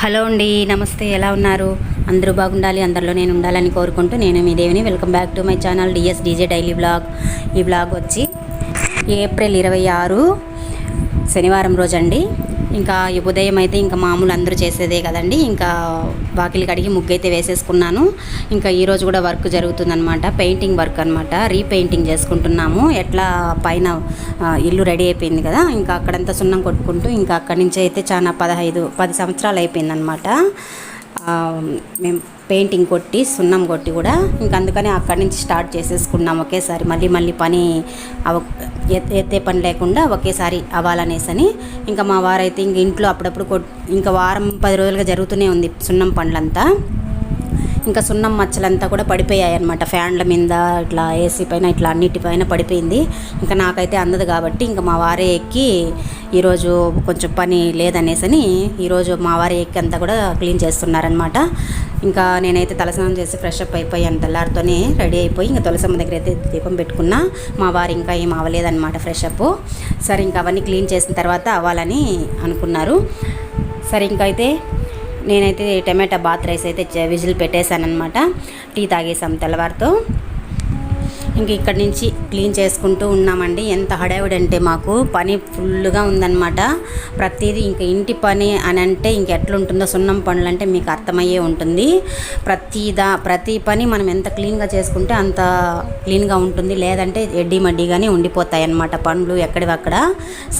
Hello అండి, నమస్తే. ఎలా ఉన్నారు? అందరూ బాగుండాలి, అందరిలో నేను ఉండాలని కోరుకుంటూ నేను మీ దేవిని. Welcome back to my channel DS DJ daily blog. ఈ బ్లాగ్ వచ్చి ఏప్రిల్ 26 శనివారం రోజు అండి. ఇంకా ఈ ఉదయం అయితే ఇంకా మామూలు అందరూ చేసేదే కదండి. ఇంకా వాకిలి కడిగి ముగ్గు అయితే వేసేసుకున్నాను. ఇంకా ఈరోజు కూడా వర్క్ జరుగుతుందనమాట, పెయింటింగ్ వర్క్ అనమాట. రీపెయింటింగ్ చేసుకుంటున్నాము. ఎట్లా పైన ఇల్లు రెడీ అయిపోయింది కదా, ఇంకా అక్కడంతా సున్నం కొట్టుకుంటూ ఇంకా అక్కడి నుంచి అయితే చాలా 10 సంవత్సరాలు అయిపోయిందనమాట. మేము పెయింటింగ్ కొట్టి సున్నం కొట్టి కూడా ఇంకా అందుకని అక్కడి నుంచి స్టార్ట్ చేసేసుకున్నాం ఒకేసారి. మళ్ళీ పని ఎత్తే పని లేకుండా ఒకేసారి అవ్వాలనేసని ఇంకా మా వారైతే ఇంక ఇంట్లో అప్పుడప్పుడు ఇంకా వారం 10 రోజులుగా జరుగుతూనే ఉంది సున్నం పనులంతా. ఇంకా సున్నం మచ్చలంతా కూడా పడిపోయాయి అన్నమాట. ఫ్యాన్ల మీద ఇట్లా ఏసీ పైన ఇట్లా అన్నిటిపైన పడిపోయింది. ఇంకా నాకైతే అందదు కాబట్టి ఇంకా మా వారే ఎక్కి ఈరోజు కొంచెం పని లేదనేసని ఈరోజు మా వారే ఎక్కి అంతా కూడా క్లీన్ చేస్తున్నారనమాట. ఇంకా నేనైతే తలస్నానం చేసి ఫ్రెష్ అప్ అయిపోయాను. తెల్లారితోనే రెడీ అయిపోయి ఇంకా తులసమ్మ దగ్గర అయితే దీపం పెట్టుకున్నా. మా వారు ఇంకా ఏం అవ్వలేదన్నమాట ఫ్రెష్ అప్. సరే ఇంకా అవన్నీ క్లీన్ చేసిన తర్వాత అవ్వాలని అనుకున్నారు. సరే ఇంకా అయితే నేనైతే టమాటా బాత్ రైస్ అయితే విజిల్ పెట్టేశాను అనమాట. టీ తాగేసాం తెల్లవారితో. ఇంక ఇక్కడి నుంచి క్లీన్ చేసుకుంటూ ఉన్నామండి. ఎంత హడావిడి అంటే మాకు పని ఫుల్గా ఉందన్నమాట. ప్రతిదీ ఇంకా ఇంటి పని అని అంటే ఇంక ఎట్లుంటుందో సున్నం పనులు అంటే మీకు అర్థమయ్యే ఉంటుంది. ప్రతి పని మనం ఎంత క్లీన్గా చేసుకుంటే అంత క్లీన్గా ఉంటుంది, లేదంటే మడ్డిగానే ఉండిపోతాయి అన్నమాట పనులు ఎక్కడివక్కడ.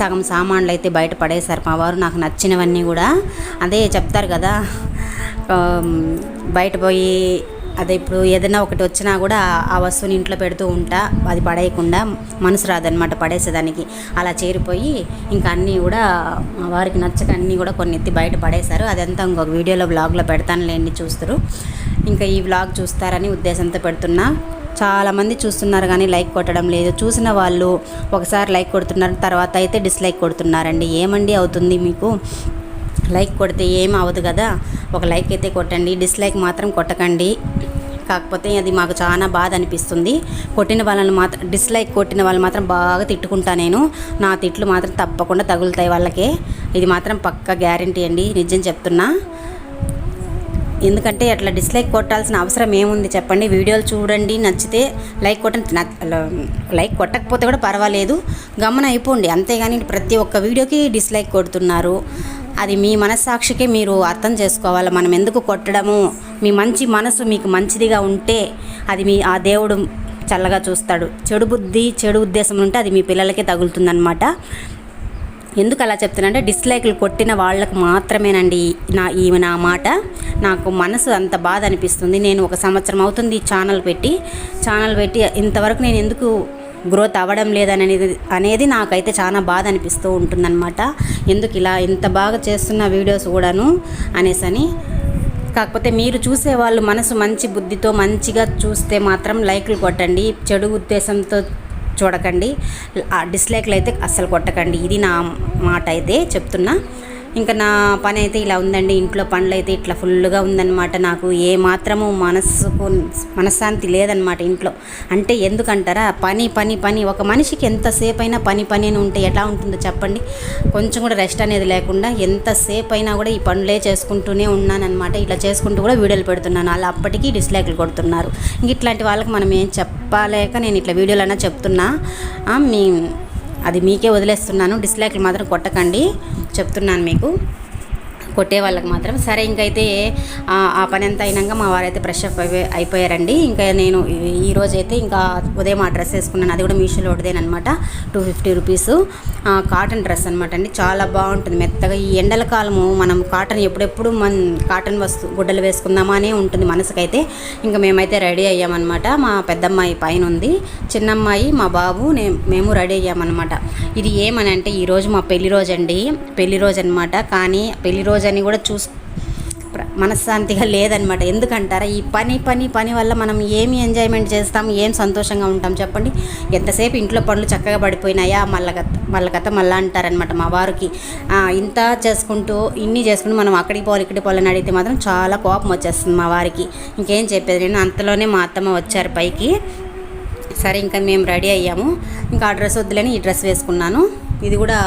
సగం సామాన్లు అయితే బయట పడేశారు మా వారు, నాకు నచ్చినవన్నీ కూడా. అదే చెప్తారు కదా, బయట పోయి అదే ఇప్పుడు ఏదైనా ఒకటి వచ్చినా కూడా ఆ వస్తువుని ఇంట్లో పెడుతూ ఉంటా, అది పడేయకుండా మనసు రాదనమాట పడేసేదానికి. అలా చేరిపోయి ఇంకా అన్నీ కూడా మా వారికి నచ్చక అన్నీ కూడా కొన్ని ఎత్తి బయట పడేశారు. అదంతా ఇంకొక వీడియోలో బ్లాగ్లో పెడతానులేండి, చూస్తారు. ఇంకా ఈ బ్లాగ్ చూస్తారని ఉద్దేశంతో పెడుతున్నా. చాలామంది చూస్తున్నారు కానీ లైక్ కొట్టడం లేదు. చూసిన వాళ్ళు ఒకసారి లైక్ కొడుతున్నారు, తర్వాత అయితే డిస్లైక్ కొడుతున్నారండి. ఏమండి అవుతుంది మీకు? లైక్ కొడితే ఏం అవ్వదు కదా, ఒక లైక్ అయితే కొట్టండి, డిస్లైక్ మాత్రం కొట్టకండి. కాకపోతే అది మాకు చాలా బాధ అనిపిస్తుంది. డిస్లైక్ కొట్టిన వాళ్ళు మాత్రం బాగా తిట్టుకుంటా నేను. నా తిట్లు మాత్రం తప్పకుండా తగులుతాయి వాళ్ళకే, ఇది మాత్రం పక్కా గ్యారంటీ అండి, నిజం చెప్తున్నా. ఎందుకంటే అట్లా డిస్లైక్ కొట్టాల్సిన అవసరం ఏముంది చెప్పండి? వీడియోలు చూడండి, నచ్చితే లైక్ కొట్టండి. లైక్ కొట్టకపోతే కూడా పర్వాలేదు, గమన అయిపోండి. అంతేగాని ప్రతి ఒక్క వీడియోకి డిస్లైక్ కొడుతున్నారు. అది మీ మనస్సాక్షికే మీరు అర్థం చేసుకోవాలి, మనం ఎందుకు కొట్టడము. మీ మంచి మనసు మీకు మంచిదిగా ఉంటే అది ఆ దేవుడు చల్లగా చూస్తాడు. చెడు బుద్ధి, చెడు ఉద్దేశం ఉంటే అది మీ పిల్లలకే తగులుతుందన్నమాట. ఎందుకు అలా చెప్తున్నానంటే డిస్లైక్లు కొట్టిన వాళ్ళకు మాత్రమేనండి నా మాట. నాకు మనసు అంత బాధ అనిపిస్తుంది. నేను 1 సంవత్సరం అవుతుంది ఛానల్ పెట్టి ఇంతవరకు నేను ఎందుకు గ్రోత్ అవ్వడం లేదనేది నాకైతే చాలా బాధ అనిపిస్తూ ఉంటుందన్నమాట. ఎందుకు ఇలా ఇంత బాగా చేస్తున్న వీడియోస్ కూడాను అనేసని. కాకపోతే మీరు చూసేవాళ్ళు మనసు మంచి బుద్ధితో మంచిగా చూస్తే మాత్రం లైక్లు కొట్టండి, చెడు ఉద్దేశంతో చూడకండి. డిస్లైక్లు అయితే అస్సలు కొట్టకండి. ఇది నా మాట అయితే చెప్తున్నా. ఇంకా నా పని అయితే ఇలా ఉందండి. ఇంట్లో పనులు అయితే ఇట్లా ఫుల్గా ఉందన్నమాట. నాకు ఏ మాత్రము మనశ్శాంతి లేదనమాట ఇంట్లో. అంటే ఎందుకంటారా, పని ఒక మనిషికి ఎంతసేపు అయినా పని అని ఉంటే ఎట్లా ఉంటుందో చెప్పండి? కొంచెం కూడా రెస్ట్ అనేది లేకుండా ఎంతసేపు అయినా కూడా ఈ పనులే చేసుకుంటూనే ఉన్నానన్నమాట. ఇట్లా చేసుకుంటూ కూడా వీడియోలు పెడుతున్నాను. అలా అప్పటికీ డిస్లైక్లు కొడుతున్నారు. ఇంక ఇట్లాంటి వాళ్ళకి మనం ఏం చెప్పలేక నేను ఇట్లా వీడియోలైనా చెప్తున్నా. అది మీకే వదిలేస్తున్నాను. డిస్లైక్లు మాత్రం కొట్టకండి చెప్తున్నాను మీకు, కొట్టే వాళ్ళకి మాత్రం. సరే ఇంకైతే ఆ పని అంతా అయినాక మా వారైతే ఫ్రెష్ అప్ అయిపోయారండి. ఇంకా నేను ఈరోజైతే ఇంకా ఉదయం ఆ డ్రెస్ వేసుకున్నాను. అది కూడా మీషోలో ఒకటేనమాట, 250 రూపీస్. కాటన్ డ్రెస్ అనమాట అండి, చాలా బాగుంటుంది మెత్తగా. ఈ ఎండల కాలము మనం కాటన్ ఎప్పుడెప్పుడు కాటన్ గుడ్డలు వేసుకుందామా అనే ఉంటుంది మనసుకైతే. ఇంకా మేమైతే రెడీ అయ్యామన్నమాట. మా పెద్దమ్మాయి పైన ఉంది, చిన్నమ్మాయి మా బాబు మేము రెడీ అయ్యామన్నమాట. ఇది ఏమని అంటే ఈరోజు మా పెళ్లి రోజు అండి, పెళ్లి రోజు అనమాట. కానీ పెళ్లి రోజు అని కూడా మనశ్శాంతిగా లేదనమాట. ఎందుకంటారా, ఈ పని వల్ల మనం ఏమి ఎంజాయ్మెంట్ చేస్తాం, ఏం సంతోషంగా ఉంటాం చెప్పండి? ఎంతసేపు ఇంట్లో పనులు చక్కగా పడిపోయినాయా మళ్ళా అంటారనమాట మా వారికి. ఇన్ని చేసుకుంటూ మనం అక్కడికి పోవాలని అడిగితే మాత్రం చాలా కోపం వచ్చేస్తుంది మా వారికి. ఇంకేం చెప్పేది నేను. అంతలోనే మా అత్తమ్మ వచ్చారు పైకి. సరే ఇంకా మేము రెడీ అయ్యాము. ఇంకా ఆ డ్రెస్ వద్దులని ఈ డ్రెస్ వేసుకున్నాను. ఇది కూడా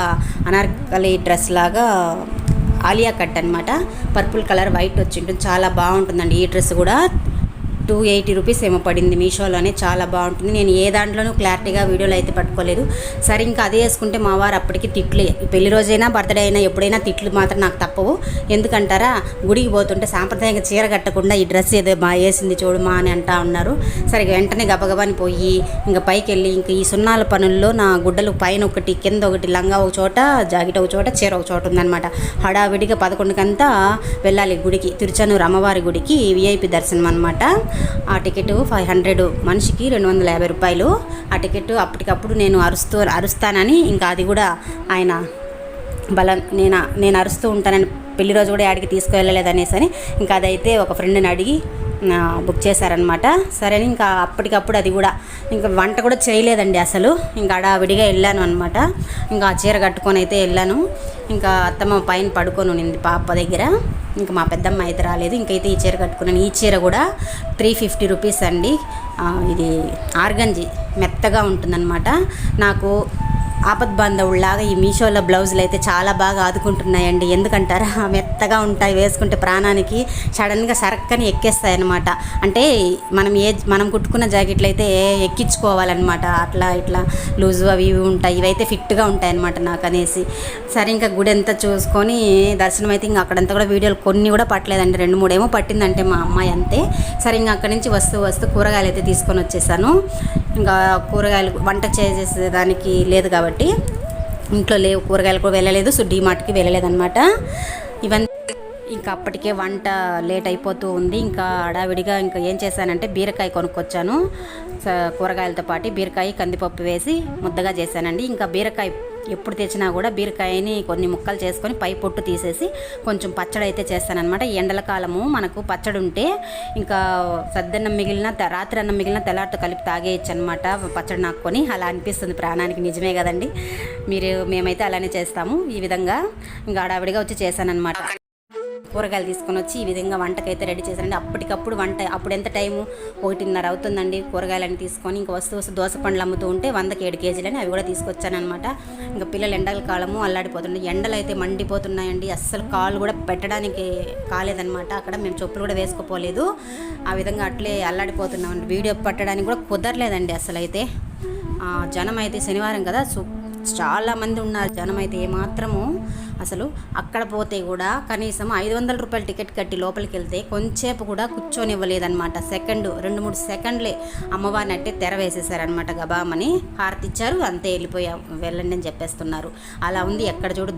అనార్కలి డ్రెస్ లాగా ఆలియా కట్ అనమాట, పర్పుల్ కలర్ వైట్ వచ్చి ఉంటుంది, చాలా బాగుంటుందండి. ఈ డ్రెస్ కూడా 280 రూపీస్ ఏమో పడింది మీషోలోనే, చాలా బాగుంటుంది. నేను ఏ దాంట్లోనూ క్లారిటీగా వీడియోలో అయితే పట్టుకోలేదు. సరే ఇంకా అదే వేసుకుంటే మా వారు అప్పటికి తిట్లే, పెళ్లి రోజైనా బర్త్డే అయినా ఎప్పుడైనా తిట్లు మాత్రం నాకు తప్పవు. ఎందుకంటారా, గుడికి పోతుంటే సాంప్రదాయంగా చీర కట్టకుండా ఈ డ్రెస్ ఏదో మా వేసింది చూడమా అని అంటా ఉన్నారు. సరే వెంటనే గబగబాని పోయి ఇంకా పైకి వెళ్ళి ఇంకా ఈ సున్నాల పనుల్లో నా గుడ్డలు పైన ఒకటి కింద ఒకటి, లంగా ఒక చోట, జాకెట్ ఒక చోట, చీర ఒక చోట ఉందన్నమాట. హడావిడిగా 11కంతా వెళ్ళాలి గుడికి, తిరుచానూరు అమ్మవారి గుడికి, VIP దర్శనం అనమాట. ఆ టికెట్ 500, మనిషికి 250 రూపాయలు ఆ టికెట్. అప్పటికప్పుడు నేను అరుస్తానని ఇంకా అది కూడా ఆయన నేను అరుస్తూ ఉంటానని పెళ్లి రోజు కూడా యాడికి తీసుకువెళ్ళలేదనేసి అని ఇంకా అదైతే ఒక ఫ్రెండ్ని అడిగి బుక్ చేశారనమాట. సరే ఇంకా అప్పటికప్పుడు అది కూడా ఇంకా వంట కూడా చేయలేదండి అసలు, ఇంకా అడావిడిగా వెళ్ళాను అనమాట. ఇంకా ఆ చీర కట్టుకొని అయితే వెళ్ళాను. ఇంకా అత్తమ్మ పైన పడుకొని ఉన్నింది పాప దగ్గర, ఇంకా మా పెద్దమ్మ అయితే రాలేదు. ఇంకైతే ఈ చీర కట్టుకున్నాను. ఈ చీర కూడా 350 రూపీస్ అండి. ఇది ఆర్గంజి మెత్తగా ఉంటుందన్నమాట. నాకు ఆపద్బాంధవుల్లాగా ఈ మీషోలో బ్లౌజులు అయితే చాలా బాగా ఆదుకుంటున్నాయండి. ఎందుకంటారా, మెత్తగా ఉంటాయి, వేసుకుంటే ప్రాణానికి సడన్గా సరక్కని ఎక్కేస్తాయి అన్నమాట. అంటే మనం కుట్టుకున్న జాకెట్లు అయితే ఎక్కించుకోవాలన్నమాట, అట్లా ఇట్లా లూజు అవి ఇవి ఉంటాయి, ఇవైతే ఫిట్గా ఉంటాయి అన్నమాట నాకు అనేసి. సరే ఇంకా గుడి అంతా చూసుకొని దర్శనం అయితే ఇంకా అక్కడంతా కూడా వీడియోలు కొన్ని కూడా పట్టలేదండి, 2-3 ఏమో పట్టిందంటే మా అమ్మాయి అంతే. సరే ఇంకా అక్కడి నుంచి వస్తూ కూరగాయలు అయితే తీసుకొని వచ్చేసాను. ఇంకా కూరగాయలు వంట చేసేదానికి లేదు కాబట్టి ఇంట్లో లేవు, కూరగాయలు కూడా వెళ్ళలేదు, సో డీమార్ట్కి వెళ్ళలేదన్నమాట. ఇవన్నీ ఇంకా అప్పటికే వంట లేట్ అయిపోతూ ఉంది. ఇంకా హడావిడిగా ఇంకా ఏం చేశానంటే బీరకాయ కొనుక్కొచ్చాను, కూరగాయలతో పాటు బీరకాయ కందిపప్పు వేసి ముద్దగా చేశానండి. ఇంకా బీరకాయ ఎప్పుడు తెచ్చినా కూడా బీరకాయని కొన్ని ముక్కలు చేసుకొని పై పొట్టు తీసేసి కొంచెం పచ్చడి అయితే చేస్తానన్నమాట. ఎండల కాలము మనకు పచ్చడి ఉంటే ఇంకా సద్దన్నం మిగిలిన రాత్రి అన్నం మిగిలిన తెల్లారితో కలిపి తాగేయచ్చు అనమాట, పచ్చడి నాకుకొని. అలా అనిపిస్తుంది ప్రాణానికి, నిజమే కదండి. మేమైతే అలానే చేస్తాము. ఈ విధంగా ఇంకా హడావిడిగా వచ్చి చేశానన్నమాట. కూరగాయలు తీసుకొని వచ్చి ఈ విధంగా వంటకైతే రెడీ చేశానండి. అప్పటికప్పుడు వంట, అప్పుడు ఎంత టైము 1:30 అవుతుందండి. కూరగాయలని తీసుకొని ఇంకా వస్తూ దోస పండ్లు అమ్ముతూ ఉంటే 100కి 7 కేజీలని అవి కూడా తీసుకొచ్చానమాట. ఇంకా పిల్లలు ఎండల కాలము అల్లాడిపోతుండే, ఎండలు అయితే మండిపోతున్నాయండి, అస్సలు కాలు కూడా పెట్టడానికి కాలేదనమాట. అక్కడ మేము చెప్పులు కూడా వేసుకోపోలేదు, ఆ విధంగా అట్లే అల్లాడిపోతున్నామండి. వీడియో పట్టడానికి కూడా కుదరలేదండి అసలు. అయితే జనం అయితే శనివారం కదా, చాలామంది ఉన్నారు జనం అయితే ఏమాత్రము. అసలు అక్కడ పోతే కూడా కనీసం 500 రూపాయల టికెట్ కట్టి లోపలికి వెళ్తే కొంచెంసేపు కూడా కూర్చొనివ్వలేదన్నమాట. 2-3 సెకండ్లే అమ్మవారిని అంటే తెర వేసేసారనమాట. గబామని హారతి ఇచ్చారు, అంతే వెళ్ళిపోయాం, వెళ్ళండి అని చెప్పేస్తున్నారు. అలా ఉంది ఎక్కడ చూడు.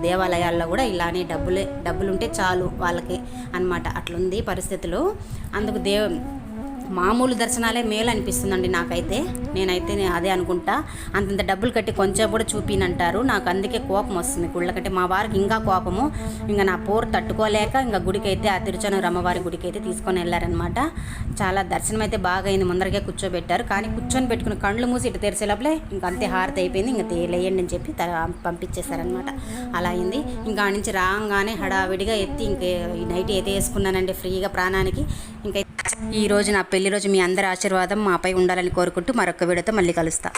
దేవాలయాల్లో కూడా ఇలానే డబ్బులుంటే చాలు వాళ్ళకి అన్నమాట, అట్లుంది పరిస్థితులు. అందుకు మామూలు దర్శనాలే మేలు అనిపిస్తుందండి నాకైతే. నేనైతే అదే అనుకుంటా. అంతంత డబ్బులు కట్టి కొంచెం కూడా చూపినంటారు, నాకు అందుకే కోపం వస్తుంది గుళ్ళకంటే. మా వారికి ఇంకా కోపము, ఇంకా నా పోరు తట్టుకోలేక ఇంకా గుడికైతే ఆ తిరుచానూరు అమ్మవారి గుడికి అయితే తీసుకొని వెళ్ళారనమాట. చాలా దర్శనం అయితే బాగా అయింది, ముందరకే కూర్చోబెట్టారు. కానీ కూర్చొని పెట్టుకుని కళ్ళు మూసి ఇటు తెరిసే లోపలే ఇంకా అంతే హారతి అయిపోయింది, ఇంకా లేయండి అని చెప్పి పంపించేశారనమాట. అలా అయింది. ఇంకా నుంచి రాగానే హడావిడిగా ఎత్తి ఇంక ఈ నైట్ అయితే వేసుకున్నానండి ఫ్రీగా ప్రాణానికి. ఇంకా ఈ రోజు నా పెళ్లి రోజు మీ అందరి ఆశీర్వాదం మాపై ఉండాలని కోరుకుంటూ మరొక వీడియోతో మళ్ళీ కలుస్తా.